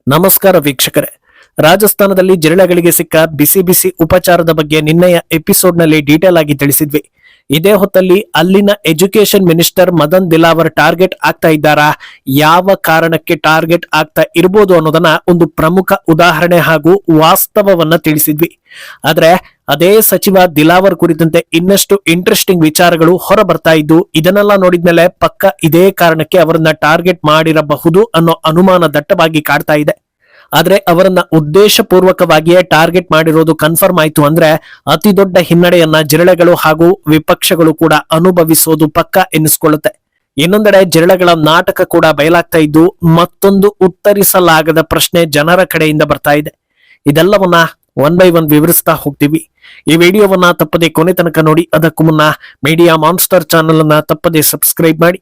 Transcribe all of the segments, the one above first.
ನಮಸ್ಕಾರ ವೀಕ್ಷಕರೇ. ರಾಜಸ್ಥಾನದಲ್ಲಿ ಜಿರಳೆಗಳಿಗೆ ಸಿಕ್ಕ ಬಿಸಿ ಬಿಸಿ ಉಪಚಾರದ ಬಗ್ಗೆ ನಿನ್ನೆಯ ಎಪಿಸೋಡ್ನಲ್ಲಿ ಡೀಟೇಲ್ ಆಗಿ ತಿಳಿಸಿದ್ವಿ. ಇದೇ ಹೊತ್ತಲ್ಲಿ ಅಲ್ಲಿನ education minister Madan Dilawar target ಆಗ್ತಾ ಇದ್ದಾರಾ, ಯಾವ ಕಾರಣಕ್ಕೆ ಟಾರ್ಗೆಟ್ ಆಗ್ತಾ ಇರಬಹುದು ಅನ್ನೋದನ್ನ ಒಂದು ಪ್ರಮುಖ ಉದಾಹರಣೆ ಹಾಗೂ ವಾಸ್ತವವನ್ನ ತಿಳಿಸಿದ್ವಿ. ಆದ್ರೆ ಅದೇ ಸಚಿವ ದಿಲಾವರ್ ಕುರಿತಂತೆ ಇನ್ನಷ್ಟು ಇಂಟ್ರೆಸ್ಟಿಂಗ್ ವಿಚಾರಗಳು ಹೊರ ಬರ್ತಾ ಇದ್ದು, ಇದನ್ನೆಲ್ಲ ನೋಡಿದ್ಮೇಲೆ ಪಕ್ಕ ಇದೇ ಕಾರಣಕ್ಕೆ ಅವರನ್ನ ಟಾರ್ಗೆಟ್ ಮಾಡಿರಬಹುದು ಅನ್ನೋ ಅನುಮಾನ ದಟ್ಟವಾಗಿ ಕಾಡ್ತಾ ಇದೆ. ಆದ್ರೆ ಅವರನ್ನ ಉದ್ದೇಶ ಪೂರ್ವಕವಾಗಿಯೇ ಟಾರ್ಗೆಟ್ ಮಾಡಿರೋದು ಕನ್ಫರ್ಮ್ ಆಯ್ತು ಅಂದ್ರೆ ಅತಿ ದೊಡ್ಡ ಹಿನ್ನಡೆಯನ್ನ ಜಿರಳೆಗಳು ಹಾಗೂ ವಿಪಕ್ಷಗಳು ಕೂಡ ಅನುಭವಿಸೋದು ಪಕ್ಕ ಎನ್ನಿಸ್ಕೊಳ್ಳುತ್ತೆ. ಇನ್ನೊಂದೆಡೆ ಜಿರಳೆಗಳ ನಾಟಕ ಕೂಡ ಬಯಲಾಗ್ತಾ ಇದ್ದು, ಮತ್ತೊಂದು ಉತ್ತರಿಸಲಾಗದ ಪ್ರಶ್ನೆ ಜನರ ಕಡೆಯಿಂದ ಬರ್ತಾ ಇದೆ. ಇದೆಲ್ಲವನ್ನ ಒನ್ ಬೈ ಒನ್ ವಿವರಿಸ್ತಾ ಹೋಗ್ತೀವಿ. ಈ ವಿಡಿಯೋವನ್ನ ತಪ್ಪದೆ ಕೊನೆ ತನಕ ನೋಡಿ. ಅದಕ್ಕೂ ಮುನ್ನ ಮೀಡಿಯಾ ಮಾನ್ಸ್ಟರ್ ಚಾನೆಲ್ ಅನ್ನ ತಪ್ಪದೆ ಸಬ್ಸ್ಕ್ರೈಬ್ ಮಾಡಿ.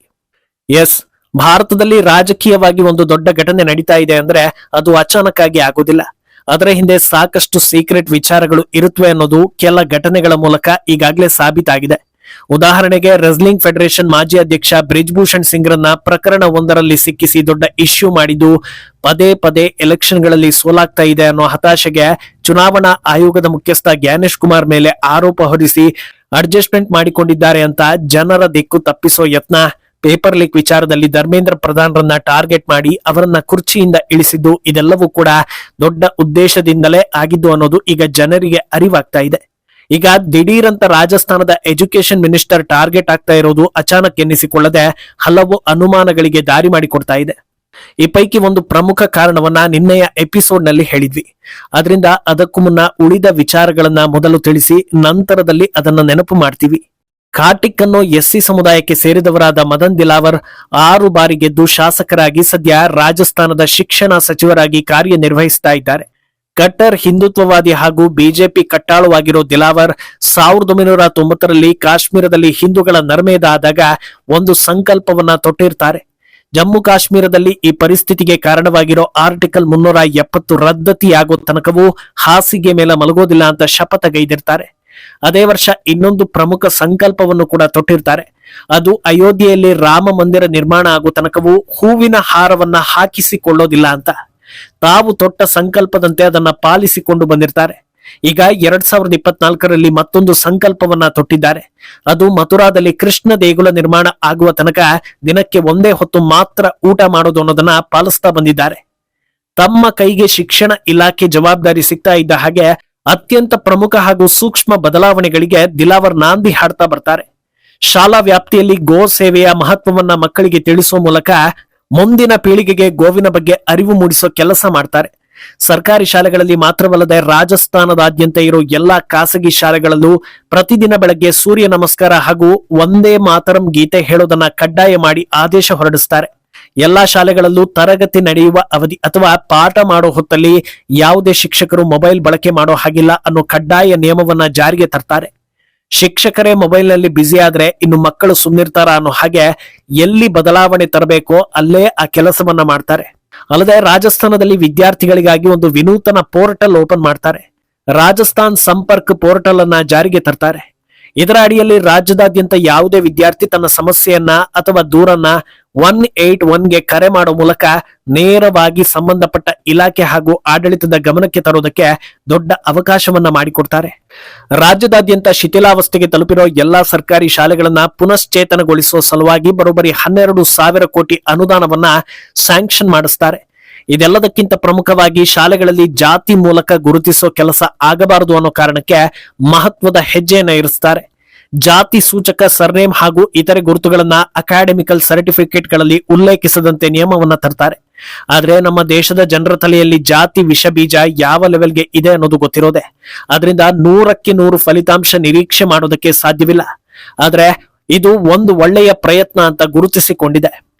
ಎಸ್, ಭಾರತದಲ್ಲಿ ರಾಜಕೀಯವಾಗಿ ಒಂದು ದೊಡ್ಡ ಘಟನೆ ನಡೀತಾ ಇದೆ ಅಂದ್ರೆ ಅದು ಅಚಾನಕ್ ಆಗಿ ಆಗೋದಿಲ್ಲ. ಅದರ ಹಿಂದೆ ಸಾಕಷ್ಟು ಸೀಕ್ರೆಟ್ ವಿಚಾರಗಳು ಇರುತ್ತವೆ ಅನ್ನೋದು ಕೆಲ ಘಟನೆಗಳ ಮೂಲಕ ಈಗಾಗಲೇ ಸಾಬೀತಾಗಿದೆ. ಉದಾಹರಣೆಗೆ, ರೆಸ್ಲಿಂಗ್ ಫೆಡರೇಷನ್ ಮಾಜಿ ಅಧ್ಯಕ್ಷ ಬ್ರಿಜ್ಭೂಷಣ್ ಸಿಂಗ್ ರನ್ನ ಪ್ರಕರಣ ಒಂದರಲ್ಲಿ ಸಿಕ್ಕಿಸಿ ದೊಡ್ಡ ಇಶ್ಯೂ ಮಾಡಿದ್ದು, ಪದೇ ಪದೇ ಎಲೆಕ್ಷನ್ ಗಳಲ್ಲಿ ಸೋಲಾಗ್ತಾ ಇದೆ ಅನ್ನೋ ಹತಾಶೆಗೆ ಚುನಾವಣಾ ಆಯೋಗದ ಮುಖ್ಯಸ್ಥ ಜ್ಞಾನೇಶ್ ಕುಮಾರ್ ಮೇಲೆ ಆರೋಪ ಹೊರಿಸಿ ಅಡ್ಜಸ್ಟ್ಮೆಂಟ್ ಮಾಡಿಕೊಂಡಿದ್ದಾರೆ ಅಂತ ಜನರ ದಿಕ್ಕು ತಪ್ಪಿಸೋ ಯತ್ನ, ಪೇಪರ್ ಲೀಕ್ ವಿಚಾರದಲ್ಲಿ ಧರ್ಮೇಂದ್ರ ಪ್ರಧಾನ್ ರನ್ನ ಟಾರ್ಗೆಟ್ ಮಾಡಿ ಅವರನ್ನ ಕುರ್ಚಿಯಿಂದ ಇಳಿಸಿದ್ದು, ಇದೆಲ್ಲವೂ ಕೂಡ ದೊಡ್ಡ ಉದ್ದೇಶದಿಂದಲೇ ಆಗಿದ್ದು ಅನ್ನೋದು ಈಗ ಜನರಿಗೆ ಅರಿವಾಗ್ತಾ ಇದೆ. ಈಗ ದಿಢೀರಂತ ರಾಜಸ್ಥಾನದ ಎಜುಕೇಶನ್ ಮಿನಿಸ್ಟರ್ ಟಾರ್ಗೆಟ್ ಆಗ್ತಾ ಇರೋದು ಅಚಾನಕ್ ಎನ್ನಿಸಿಕೊಳ್ಳದೆ ಹಲವು ಅನುಮಾನಗಳಿಗೆ ದಾರಿ ಮಾಡಿಕೊಡ್ತಾ ಇದೆ. ಈ ಪೈಕಿ ಒಂದು ಪ್ರಮುಖ ಕಾರಣವನ್ನ ನಿನ್ನೆಯ ಎಪಿಸೋಡ್ ನಲ್ಲಿ ಹೇಳಿದ್ವಿ. ಅದರಿಂದ ಅದಕ್ಕೂ ಮುನ್ನ ಉಳಿದ ವಿಚಾರಗಳನ್ನ ಮೊದಲು ತಿಳಿಸಿ ನಂತರದಲ್ಲಿ ಅದನ್ನ ನೆನಪು ಮಾಡ್ತೀವಿ. ಕಾಟಿಕ್ ಅನ್ನೋ ಎಸ್ಸಿ ಸಮುದಾಯಕ್ಕೆ ಸೇರಿದವರಾದ ಮದನ್ ದಿಲಾವರ್ 6 ಬಾರಿ ಗೆದ್ದು ಶಾಸಕರಾಗಿ ಸದ್ಯ ರಾಜಸ್ಥಾನದ ಶಿಕ್ಷಣ ಸಚಿವರಾಗಿ ಕಾರ್ಯನಿರ್ವಹಿಸ್ತಾ ಇದ್ದಾರೆ. ಕಟ್ಟರ್ ಹಿಂದುತ್ವವಾದಿ ಹಾಗೂ ಬಿಜೆಪಿ ಕಟ್ಟಾಳುವಾಗಿರೋ ದಿಲಾವರ್ 1990ರಲ್ಲಿ ಕಾಶ್ಮೀರದಲ್ಲಿ ಹಿಂದೂಗಳ ನರ್ಮೇದ ಆದಾಗ ಒಂದು ಸಂಕಲ್ಪವನ್ನ ತೊಟ್ಟಿರ್ತಾರೆ. ಜಮ್ಮು ಕಾಶ್ಮೀರದಲ್ಲಿ ಈ ಪರಿಸ್ಥಿತಿಗೆ ಕಾರಣವಾಗಿರೋ ಆರ್ಟಿಕಲ್ 370 ರದ್ದತಿಯಾಗೋ ತನಕವೂ ಹಾಸಿಗೆ ಮೇಲೆ ಮಲಗೋದಿಲ್ಲ ಅಂತ ಶಪಥಗೈದಿರ್ತಾರೆ. ಅದೇ ವರ್ಷ ಇನ್ನೊಂದು ಪ್ರಮುಖ ಸಂಕಲ್ಪವನ್ನು ಕೂಡ ತೊಟ್ಟಿರ್ತಾರೆ. ಅದು ಅಯೋಧ್ಯೆಯಲ್ಲಿ ರಾಮ ಮಂದಿರ ನಿರ್ಮಾಣ ಆಗೋ ತನಕವೂ ಹೂವಿನ ಹಾರವನ್ನ ಹಾಕಿಸಿಕೊಳ್ಳೋದಿಲ್ಲ ಅಂತ. ತಾವು ತೊಟ್ಟ ಸಂಕಲ್ಪದಂತೆ ಅದನ್ನ ಪಾಲಿಸಿಕೊಂಡು ಬಂದಿರ್ತಾರೆ. ಈಗ 2024ರಲ್ಲಿ ಮತ್ತೊಂದು ಸಂಕಲ್ಪವನ್ನ ತೊಟ್ಟಿದ್ದಾರೆ. ಅದು ಮಥುರಾದಲ್ಲಿ ಕೃಷ್ಣ ದೇಗುಲ ನಿರ್ಮಾಣ ಆಗುವ ತನಕ ದಿನಕ್ಕೆ ಒಂದೇ ಹೊತ್ತು ಮಾತ್ರ ಊಟ ಮಾಡೋದು ಅನ್ನೋದನ್ನ ಪಾಲಿಸ್ತಾ ಬಂದಿದ್ದಾರೆ. ತಮ್ಮ ಕೈಗೆ ಶಿಕ್ಷಣ ಇಲಾಖೆ ಜವಾಬ್ದಾರಿ ಸಿಗ್ತಾ ಇದ್ದ ಹಾಗೆ ಅತ್ಯಂತ ಪ್ರಮುಖ ಹಾಗೂ ಸೂಕ್ಷ್ಮ ಬದಲಾವಣೆಗಳಿಗೆ ದಿಲಾವರ್ ನಾಂದಿ ಹಾಡ್ತಾ ಬರ್ತಾರೆ. ಶಾಲಾ ವ್ಯಾಪ್ತಿಯಲ್ಲಿ ಗೋ ಸೇವೆಯ ಮಹತ್ವವನ್ನ ಮಕ್ಕಳಿಗೆ ತಿಳಿಸುವ ಮೂಲಕ ಮುಂದಿನ ಪೀಳಿಗೆಗೆ ಗೋವಿನ ಬಗ್ಗೆ ಅರಿವು ಮೂಡಿಸೋ ಕೆಲಸ ಮಾಡ್ತಾರೆ. ಸರ್ಕಾರಿ ಶಾಲೆಗಳಲ್ಲಿ ಮಾತ್ರವಲ್ಲದೆ ರಾಜಸ್ಥಾನದಾದ್ಯಂತ ಇರೋ ಎಲ್ಲಾ ಖಾಸಗಿ ಶಾಲೆಗಳಲ್ಲೂ ಪ್ರತಿದಿನ ಬೆಳಗ್ಗೆ ಸೂರ್ಯ ನಮಸ್ಕಾರ ಹಾಗೂ ಒಂದೇ ಮಾತರಂ ಗೀತೆ ಹೇಳೋದನ್ನ ಕಡ್ಡಾಯ ಮಾಡಿ ಆದೇಶ ಹೊರಡಿಸ್ತಾರೆ. ಎಲ್ಲಾ ಶಾಲೆಗಳಲ್ಲೂ ತರಗತಿ ನಡೆಯುವ ಅವಧಿ ಅಥವಾ ಪಾಠ ಮಾಡೋ ಹೊತ್ತಲ್ಲಿ ಯಾವುದೇ ಶಿಕ್ಷಕರು ಮೊಬೈಲ್ ಬಳಕೆ ಮಾಡೋ ಹಾಗಿಲ್ಲ ಅನ್ನೋ ಕಡ್ಡಾಯ ನಿಯಮವನ್ನ ಜಾರಿಗೆ ತರ್ತಾರೆ. ಶಿಕ್ಷಕರೇ ಮೊಬೈಲ್ ನಲ್ಲಿ ಬ್ಯುಸಿ ಆದ್ರೆ ಇನ್ನು ಮಕ್ಕಳು ಸುಮ್ನಿರ್ತಾರ ಅನ್ನೋ ಹಾಗೆ ಎಲ್ಲಿ ಬದಲಾವಣೆ ತರಬೇಕೋ ಅಲ್ಲೇ ಆ ಕೆಲಸವನ್ನ ಮಾಡ್ತಾರೆ. ಅಲ್ಲದೆ ರಾಜಸ್ಥಾನದಲ್ಲಿ ವಿದ್ಯಾರ್ಥಿಗಳಿಗಾಗಿ ಒಂದು ವಿನೂತನ ಪೋರ್ಟಲ್ ಓಪನ್ ಮಾಡ್ತಾರೆ. ರಾಜಸ್ಥಾನ್ ಸಂಪರ್ಕ್ ಪೋರ್ಟಲ್ ಅನ್ನ ಜಾರಿಗೆ ತರ್ತಾರೆ. ಇದರ ಅಡಿಯಲ್ಲಿ ರಾಜ್ಯದಾದ್ಯಂತ ಯಾವುದೇ ವಿದ್ಯಾರ್ಥಿ ತನ್ನ ಸಮಸ್ಯೆಯನ್ನ ಅಥವಾ ದೂರನ್ನ 181ಗೆ ಕರೆ ಮಾಡೋ ಮೂಲಕ ನೇರವಾಗಿ ಸಂಬಂಧಪಟ್ಟ ಇಲಾಖೆ ಹಾಗೂ ಆಡಳಿತದ ಗಮನಕ್ಕೆ ತರೋದಕ್ಕೆ ದೊಡ್ಡ ಅವಕಾಶವನ್ನ ಮಾಡಿಕೊಡ್ತಾರೆ. ರಾಜ್ಯದಾದ್ಯಂತ ಶಿಥಿಲಾವಸ್ಥೆಗೆ ತಲುಪಿರೋ ಎಲ್ಲಾ ಸರ್ಕಾರಿ ಶಾಲೆಗಳನ್ನ ಪುನಶ್ಚೇತನಗೊಳಿಸುವ ಸಲುವಾಗಿ ಬರೋಬ್ಬರಿ 12,000 ಕೋಟಿ ಅನುದಾನವನ್ನ ಸ್ಯಾಂಕ್ಷನ್ ಮಾಡಿಸ್ತಾರೆ. ಇದೆಲ್ಲದಕ್ಕಿಂತ ಪ್ರಮುಖವಾಗಿ ಶಾಲೆಗಳಲ್ಲಿ ಜಾತಿ ಮೂಲಕ ಗುರುತಿಸೋ ಕೆಲಸ ಆಗಬಾರದು ಅನ್ನೋ ಕಾರಣಕ್ಕೆ ಮಹತ್ವದ ಹೆಜ್ಜೆಯನ್ನ ಇರಿಸ್ತಾರೆ. ಜಾತಿ ಸೂಚಕ ಸರ್ನೇಮ್ ಹಾಗೂ ಇತರೆ ಗುರುತುಗಳನ್ನ ಅಕಾಡೆಮಿಕಲ್ ಸರ್ಟಿಫಿಕೇಟ್ಗಳಲ್ಲಿ ಉಲ್ಲೇಖಿಸದಂತೆ ನಿಯಮವನ್ನ ತರ್ತಾರೆ. ಆದ್ರೆ ನಮ್ಮ ದೇಶದ ಜನರ ತಲೆಯಲ್ಲಿ ಜಾತಿ ವಿಷ ಬೀಜ ಯಾವ ಲೆವೆಲ್ಗೆ ಇದೆ ಅನ್ನೋದು ಗೊತ್ತಿರೋದೆ. ಅದರಿಂದ 100ಕ್ಕೆ 100 ಫಲಿತಾಂಶ ನಿರೀಕ್ಷೆ ಮಾಡೋದಕ್ಕೆ ಸಾಧ್ಯವಿಲ್ಲ. ಆದ್ರೆ ಇದು ಒಂದು ಒಳ್ಳೆಯ ಪ್ರಯತ್ನ ಅಂತ ಗುರುತಿಸಿಕೊಂಡಿದೆ.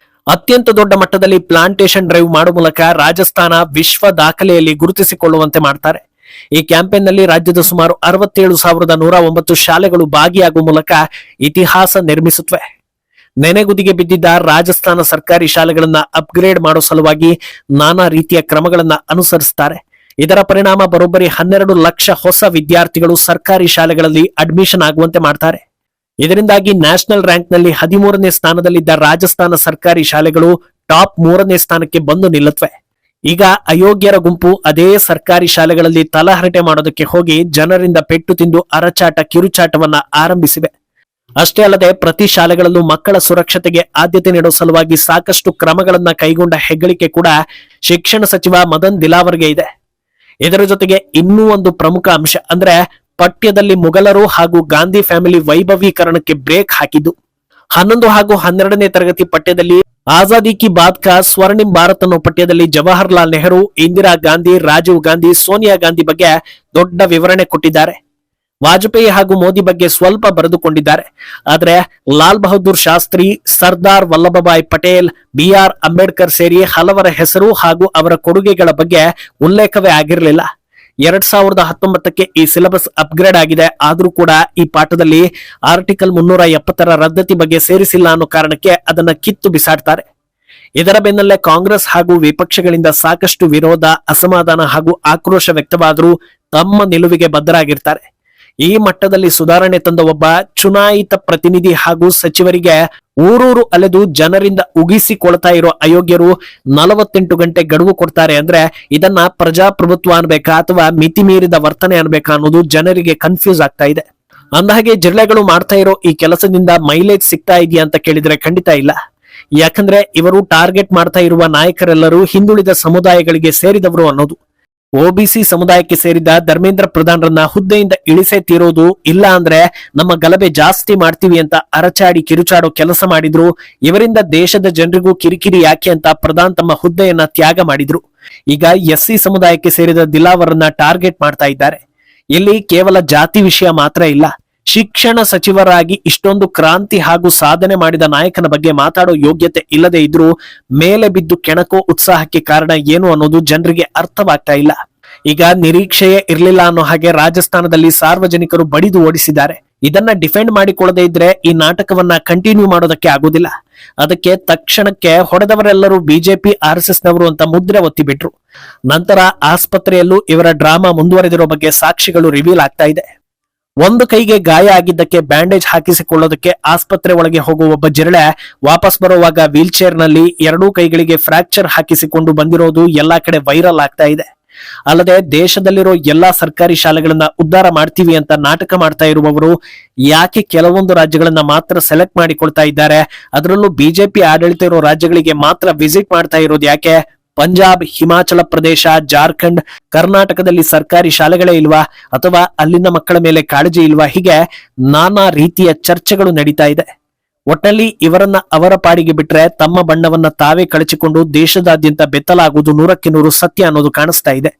ಅತ್ಯಂತ ದೊಡ್ಡ ಮಟ್ಟದಲ್ಲಿ ಪ್ಲಾಂಟೇಶನ್ ಡ್ರೈವ್ ಮಾಡುವ ಮೂಲಕ ರಾಜಸ್ಥಾನ ವಿಶ್ವ ದಾಖಲೆಯಲ್ಲಿ ಗುರುತಿಸಿಕೊಳ್ಳುವಂತೆ ಮಾಡ್ತಾರೆ. ಈ ಕ್ಯಾಂಪೇನ್ ನಲ್ಲಿ ರಾಜ್ಯದ ಸುಮಾರು 67,109 ಶಾಲೆಗಳು ಭಾಗಿಯಾಗುವ ಮೂಲಕ ಇತಿಹಾಸ ನಿರ್ಮಿಸುತ್ತವೆ. ನೆನೆಗುದಿಗೆ ಬಿದ್ದಿದ್ದ ರಾಜಸ್ಥಾನ ಸರ್ಕಾರಿ ಶಾಲೆಗಳನ್ನ ಅಪ್ಗ್ರೇಡ್ ಮಾಡೋ ಸಲುವಾಗಿ ನಾನಾ ರೀತಿಯ ಕ್ರಮಗಳನ್ನ ಅನುಸರಿಸುತ್ತಾರೆ. ಇದರ ಪರಿಣಾಮ ಬರೋಬ್ಬರಿ 12 ಲಕ್ಷ ಹೊಸ ವಿದ್ಯಾರ್ಥಿಗಳು ಸರ್ಕಾರಿ ಶಾಲೆಗಳಲ್ಲಿ ಅಡ್ಮಿಷನ್ ಆಗುವಂತೆ ಮಾಡ್ತಾರೆ. ಇದರಿಂದಾಗಿ ನ್ಯಾಷನಲ್ ರ್ಯಾಂಕ್ ನಲ್ಲಿ 13ನೇ ಸ್ಥಾನದಲ್ಲಿದ್ದ ರಾಜಸ್ಥಾನ ಸರ್ಕಾರಿ ಶಾಲೆಗಳು ಟಾಪ್ 3ನೇ ಸ್ಥಾನಕ್ಕೆ ಬಂದು ನಿಲ್ಲುತ್ತವೆ. ಈಗ ಅಯೋಗ್ಯರ ಗುಂಪು ಅದೇ ಸರ್ಕಾರಿ ಶಾಲೆಗಳಲ್ಲಿ ತಲಹರಟೆ ಮಾಡೋದಕ್ಕೆ ಹೋಗಿ ಜನರಿಂದ ಪೆಟ್ಟು ತಿಂದು ಅರಚಾಟ ಕಿರುಚಾಟವನ್ನ ಆರಂಭಿಸಿವೆ. ಅಷ್ಟೇ ಅಲ್ಲದೆ ಪ್ರತಿ ಶಾಲೆಗಳಲ್ಲೂ ಮಕ್ಕಳ ಸುರಕ್ಷತೆಗೆ ಆದ್ಯತೆ ನೀಡುವ ಸಲುವಾಗಿ ಸಾಕಷ್ಟು ಕ್ರಮಗಳನ್ನ ಕೈಗೊಂಡ ಹೆಗ್ಗಳಿಕೆ ಕೂಡ ಶಿಕ್ಷಣ ಸಚಿವ ಮದನ್ ದಿಲಾವರ್ಗೆ ಇದೆ. ಇದರ ಜೊತೆಗೆ ಇನ್ನೂ ಒಂದು ಪ್ರಮುಖ ಅಂಶ ಅಂದ್ರೆ ಪಠ್ಯದಲ್ಲಿ ಮುಘಲರು ಹಾಗೂ ಗಾಂಧಿ ಫ್ಯಾಮಿಲಿ ವೈಭವೀಕರಣಕ್ಕೆ ಬ್ರೇಕ್ ಹಾಕಿದ್ದು. 11 ಹಾಗೂ 12ನೇ ತರಗತಿ ಪಠ್ಯದಲ್ಲಿ ಆಜಾದಿ ಕಿ ಬಾತ್ ಕಾ ಸ್ವರ್ಣಿಂ ಭಾರತ್ ಅನ್ನೋ ಪಠ್ಯದಲ್ಲಿ ಜವಾಹರ್ಲಾಲ್ ನೆಹರು, ಇಂದಿರಾ ಗಾಂಧಿ, ರಾಜೀವ್ ಗಾಂಧಿ, ಸೋನಿಯಾ ಗಾಂಧಿ ಬಗ್ಗೆ ದೊಡ್ಡ ವಿವರಣೆ ಕೊಟ್ಟಿದ್ದಾರೆ. ವಾಜಪೇಯಿ ಹಾಗೂ ಮೋದಿ ಬಗ್ಗೆ ಸ್ವಲ್ಪ ಬರೆದುಕೊಂಡಿದ್ದಾರೆ. ಆದ್ರೆ ಲಾಲ್ ಬಹದ್ದೂರ್ ಶಾಸ್ತ್ರಿ, ಸರ್ದಾರ್ ವಲ್ಲಭಭಾಯ್ ಪಟೇಲ್, BR ಅಂಬೇಡ್ಕರ್ ಸೇರಿ ಹಲವರ ಹೆಸರು ಹಾಗೂ ಅವರ ಕೊಡುಗೆಗಳ ಬಗ್ಗೆ ಉಲ್ಲೇಖವೇ ಆಗಿರಲಿಲ್ಲ. 2019ಕ್ಕೆ ಈ ಸಿಲೆಬಸ್ ಅಪ್ಗ್ರೇಡ್ ಆಗಿದೆ. ಆದ್ರೂ ಕೂಡ ಈ ಪಾಠದಲ್ಲಿ ಆರ್ಟಿಕಲ್ 370ರ ರದ್ದತಿ ಬಗ್ಗೆ ಸೇರಿಸಿಲ್ಲ ಅನ್ನೋ ಕಾರಣಕ್ಕೆ ಅದನ್ನ ಕಿತ್ತು ಬಿಸಾಡ್ತಾರೆ. ಇದರ ಬೆನ್ನಲ್ಲೇ ಕಾಂಗ್ರೆಸ್ ಹಾಗೂ ವಿಪಕ್ಷಗಳಿಂದ ಸಾಕಷ್ಟು ವಿರೋಧ, ಅಸಮಾಧಾನ ಹಾಗೂ ಆಕ್ರೋಶ ವ್ಯಕ್ತವಾದರೂ ತಮ್ಮ ನಿಲುವಿಗೆ ಬದ್ಧರಾಗಿರ್ತಾರೆ. ಈ ಮಟ್ಟದಲ್ಲಿ ಸುಧಾರಣೆ ತಂದ ಒಬ್ಬ ಚುನಾಯಿತ ಪ್ರತಿನಿಧಿ ಹಾಗೂ ಸಚಿವರಿಗೆ ಊರೂರು ಅಲೆದು ಜನರಿಂದ ಉಗಿಸಿಕೊಳ್ತಾ ಇರೋ ಅಯೋಗ್ಯರು 48 ಗಂಟೆ ಗಡುವು ಕೊಡ್ತಾರೆ ಅಂದ್ರೆ ಇದನ್ನ ಪ್ರಜಾಪ್ರಭುತ್ವ ಅನ್ಬೇಕಾ ಅಥವಾ ಮಿತಿ ಮೀರಿದ ವರ್ತನೆ ಅನ್ಬೇಕಾ ಅನ್ನೋದು ಜನರಿಗೆ ಕನ್ಫ್ಯೂಸ್ ಆಗ್ತಾ ಇದೆ. ಅಂದಹಾಗೆ ಜಿಲ್ಲೆಗಳು ಮಾಡ್ತಾ ಇರೋ ಈ ಕೆಲಸದಿಂದ ಮೈಲೇಜ್ ಸಿಗ್ತಾ ಇದೆಯಾ ಅಂತ ಕೇಳಿದ್ರೆ ಖಂಡಿತ ಇಲ್ಲ. ಯಾಕಂದ್ರೆ ಇವರು ಟಾರ್ಗೆಟ್ ಮಾಡ್ತಾ ಇರುವ ನಾಯಕರೆಲ್ಲರೂ ಹಿಂದುಳಿದ ಸಮುದಾಯಗಳಿಗೆ ಸೇರಿದವರು ಅನ್ನೋದು. OBC ಸಮುದಾಯಕ್ಕೆ ಸೇರಿದ ಧರ್ಮೇಂದ್ರ ಪ್ರಧಾನ್ರನ್ನ ಹುದ್ದೆಯಿಂದ ಇಳಿಸೇ ತೀರೋದು, ಇಲ್ಲ ಅಂದ್ರೆ ನಮ್ಮ ಗಲಭೆ ಜಾಸ್ತಿ ಮಾಡ್ತೀವಿ ಅಂತ ಅರಚಾಡಿ ಕಿರುಚಾಡೋ ಕೆಲಸ ಮಾಡಿದ್ರು. ಇವರಿಂದ ದೇಶದ ಜನರಿಗೂ ಕಿರಿಕಿರಿ ಯಾಕೆ ಅಂತ ಪ್ರಧಾನ್ ತಮ್ಮ ಹುದ್ದೆಯನ್ನ ತ್ಯಾಗ ಮಾಡಿದ್ರು. ಈಗ SC ಸಮುದಾಯಕ್ಕೆ ಸೇರಿದ ದಿಲಾವರನ್ನ ಟಾರ್ಗೆಟ್ ಮಾಡ್ತಾ ಇದ್ದಾರೆ. ಇಲ್ಲಿ ಕೇವಲ ಜಾತಿ ವಿಷಯ ಮಾತ್ರ ಇಲ್ಲ, ಶಿಕ್ಷಣ ಸಚಿವರಾಗಿ ಇಷ್ಟೊಂದು ಕ್ರಾಂತಿ ಹಾಗೂ ಸಾಧನೆ ಮಾಡಿದ ನಾಯಕನ ಬಗ್ಗೆ ಮಾತಾಡೋ ಯೋಗ್ಯತೆ ಇಲ್ಲದೆ ಇದ್ರೂ ಮೇಲೆ ಬಿದ್ದು ಕೆಣಕೋ ಉತ್ಸಾಹಕ್ಕೆ ಕಾರಣ ಏನು ಅನ್ನೋದು ಜನರಿಗೆ ಅರ್ಥವಾಗ್ತಾ ಇಲ್ಲ. ಈಗ ನಿರೀಕ್ಷೆಯೇ ಇರ್ಲಿಲ್ಲ ಅನ್ನೋ ಹಾಗೆ ರಾಜಸ್ಥಾನದಲ್ಲಿ ಸಾರ್ವಜನಿಕರು ಬಡಿದು ಓಡಿಸಿದ್ದಾರೆ. ಇದನ್ನ ಡಿಫೆಂಡ್ ಮಾಡಿಕೊಳ್ಳದೆ ಇದ್ರೆ ಈ ನಾಟಕವನ್ನ ಕಂಟಿನ್ಯೂ ಮಾಡೋದಕ್ಕೆ ಆಗೋದಿಲ್ಲ. ಅದಕ್ಕೆ ತಕ್ಷಣಕ್ಕೆ ಹೊಡೆದವರೆಲ್ಲರೂ ಬಿಜೆಪಿ RSS ನವರು ಅಂತ ಮುದ್ರೆ ಒತ್ತಿಬಿಟ್ರು. ನಂತರ ಆಸ್ಪತ್ರೆಯಲ್ಲೂ ಇವರ ಡ್ರಾಮಾ ಮುಂದುವರೆದಿರೋ ಬಗ್ಗೆ ಸಾಕ್ಷಿಗಳು ರಿವೀಲ್ ಆಗ್ತಾ ಇದೆ. ಒಂದು ಕೈಗೆ ಗಾಯ ಆಗಿದ್ದಕ್ಕೆ ಬ್ಯಾಂಡೇಜ್ ಹಾಕಿಸಿಕೊಳ್ಳೋದಕ್ಕೆ ಆಸ್ಪತ್ರೆ ಒಳಗೆ ಹೋಗುವ ಒಬ್ಬ ಜಿರಳೆ ವಾಪಸ್ ಬರುವಾಗ ವೀಲ್ ಚೇರ್ ನಲ್ಲಿ 2 ಕೈಗಳಿಗೆ ಫ್ರಾಕ್ಚರ್ ಹಾಕಿಸಿಕೊಂಡು ಬಂದಿರೋದು ಎಲ್ಲಾ ಕಡೆ ವೈರಲ್ ಆಗ್ತಾ ಇದೆ. ಅಲ್ಲದೆ ದೇಶದಲ್ಲಿರೋ ಎಲ್ಲಾ ಸರ್ಕಾರಿ ಶಾಲೆಗಳನ್ನ ಉದ್ಧಾರ ಮಾಡ್ತೀವಿ ಅಂತ ನಾಟಕ ಮಾಡ್ತಾ ಇರುವವರು ಯಾಕೆ ಕೆಲವೊಂದು ರಾಜ್ಯಗಳನ್ನ ಮಾತ್ರ ಸೆಲೆಕ್ಟ್ ಮಾಡಿಕೊಳ್ತಾ ಇದ್ದಾರೆ? ಅದರಲ್ಲೂ ಬಿಜೆಪಿ ಆಡಳಿತ ಇರೋ ರಾಜ್ಯಗಳಿಗೆ ಮಾತ್ರ ವಿಸಿಟ್ ಮಾಡ್ತಾ ಇರೋದು ಯಾಕೆ? ಪಂಜಾಬ್, ಹಿಮಾಚಲ ಪ್ರದೇಶ, ಜಾರ್ಖಂಡ್, ಕರ್ನಾಟಕದಲ್ಲಿ ಸರ್ಕಾರಿ ಶಾಲೆಗಳೇ ಇಲ್ವಾ? ಅಥವಾ ಅಲ್ಲಿನ ಮಕ್ಕಳ ಮೇಲೆ ಕಾಳಜಿ ಇಲ್ವಾ? ಹೀಗೆ ನಾನಾ ರೀತಿಯ ಚರ್ಚೆಗಳು ನಡೀತಾ ಇದೆ. ಒಟ್ಟಲ್ಲಿ ಇವರನ್ನ ಅವರ ಪಾಡಿಗೆ ಬಿಟ್ರೆ ತಮ್ಮ ಬಣ್ಣವನ್ನ ತಾವೇ ಕಳಚಿಕೊಂಡು ದೇಶದಾದ್ಯಂತ ಬೆತ್ತಲಾಗುವುದು 100% ಸತ್ಯ ಅನ್ನೋದು ಕಾಣಿಸ್ತಾ ಇದೆ.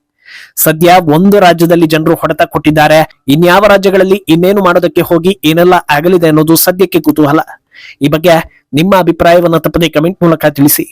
ಸದ್ಯ ಒಂದು ರಾಜ್ಯದಲ್ಲಿ ಜನರು ಹೊಡೆತ ಕೊಟ್ಟಿದ್ದಾರೆ. ಇನ್ಯಾವ ರಾಜ್ಯಗಳಲ್ಲಿ ಇನ್ನೇನು ಮಾಡೋದಕ್ಕೆ ಹೋಗಿ ಏನೆಲ್ಲ ಆಗಲಿದೆ ಅನ್ನೋದು ಸದ್ಯಕ್ಕೆ ಕುತೂಹಲ. ಈ ಬಗ್ಗೆ ನಿಮ್ಮ ಅಭಿಪ್ರಾಯವನ್ನ ತಪ್ಪದೆ ಕಮೆಂಟ್ ಮೂಲಕ ತಿಳಿಸಿ.